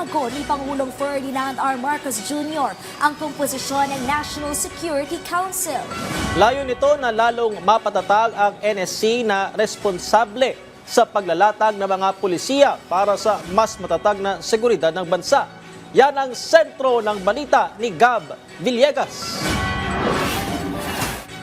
Ibinago ni Pangulong Ferdinand R. Marcos Jr. ang komposisyon ng National Security Council. Layo nito na lalong mapatatag ang NSC na responsable sa paglalatag ng mga pulisiya para sa mas matatag na seguridad ng bansa. Yan ang sentro ng balita ni Gab Villegas.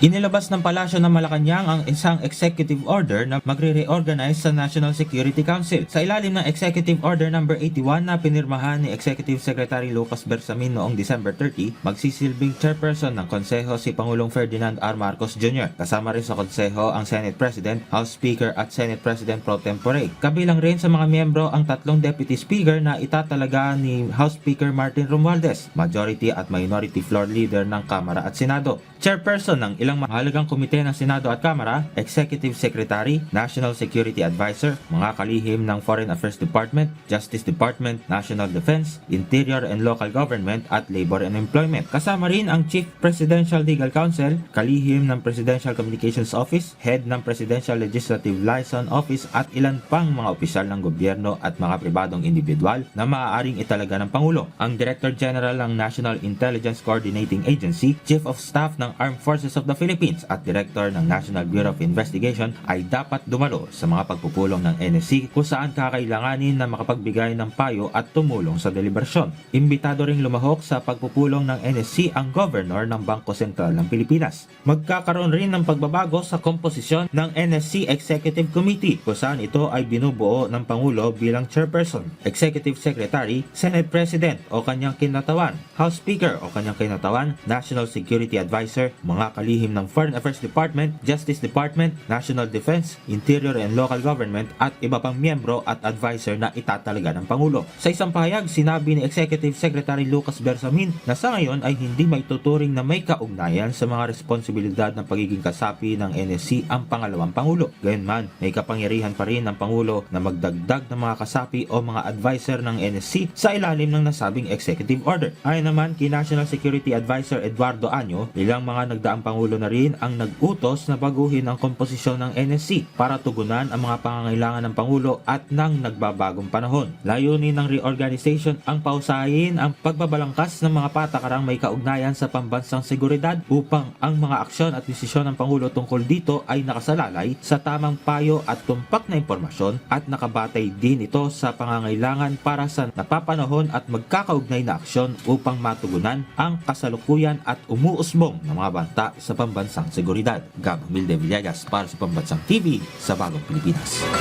Inilabas ng Palasyo ng Malacanang ang isang executive order na magre-reorganize sa National Security Council. Sa ilalim ng Executive Order No. 81 na pinirmahan ni Executive Secretary Lucas Bersamin noong December 30, magsisilbing chairperson ng konseho si Pangulong Ferdinand R. Marcos Jr. Kasama rin sa konseho ang Senate President, House Speaker at Senate President Pro Tempore. Kabilang rin sa mga miyembro ang tatlong Deputy Speaker na itatalaga ni House Speaker Martin Romualdez, Majority at Minority Floor Leader ng Kamara at Senado. Chairperson ng ilang mahalagang komite ng Senado at Kamara, Executive Secretary, National Security Advisor, mga kalihim ng Foreign Affairs Department, Justice Department, National Defense, Interior and Local Government at Labor and Employment. Kasama rin ang Chief Presidential Legal Counsel, kalihim ng Presidential Communications Office, Head ng Presidential Legislative Liaison Office at ilan pang mga opisyal ng gobyerno at mga pribadong individual na maaaring italaga ng Pangulo. Ang Director General ng National Intelligence Coordinating Agency, Chief of Staff ng Armed Forces of the Philippines at Director ng National Bureau of Investigation ay dapat dumalo sa mga pagpupulong ng NSC kung saan kakailanganin na makapagbigay ng payo at tumulong sa deliberasyon. Imbitado ring lumahok sa pagpupulong ng NSC ang Governor ng Bangko Sentral ng Pilipinas. Magkakaroon rin ng pagbabago sa komposisyon ng NSC Executive Committee kung saan ito ay binubuo ng Pangulo bilang Chairperson, Executive Secretary, Senate President o kanyang kinatawan, House Speaker o kanyang kinatawan, National Security Advisor, mga kalihim ng Foreign Affairs Department, Justice Department, National Defense, Interior and Local Government at iba pang miyembro at advisor na itatalaga ng Pangulo. Sa isang pahayag, sinabi ni Executive Secretary Lucas Bersamin na sa ngayon ay hindi maituturing na may kaugnayan sa mga responsibilidad ng pagiging kasapi ng NSC ang pangalawang Pangulo. Gayunman, may kapangyarihan pa rin ng Pangulo na magdagdag ng mga kasapi o mga advisor ng NSC sa ilalim ng nasabing Executive Order. Ayon naman kay National Security Advisor Eduardo Año, ilang mga nagdaang Pangulo na rin ang nag-utos na baguhin ang komposisyon ng NSC para tugunan ang mga pangangailangan ng Pangulo at ng nagbabagong panahon. Layunin ng reorganization ang pausahin ang pagbabalangkas ng mga patakarang may kaugnayan sa pambansang seguridad upang ang mga aksyon at desisyon ng Pangulo tungkol dito ay nakasalalay sa tamang payo at tumpak na impormasyon at nakabatay din ito sa pangangailangan para sa napapanahon at magkakaugnay na aksyon upang matugunan ang kasalukuyan at umuusbong ng mga banta sa pambansang seguridad. Gab Villegas para sa Pambansang TV sa Bagong Pilipinas.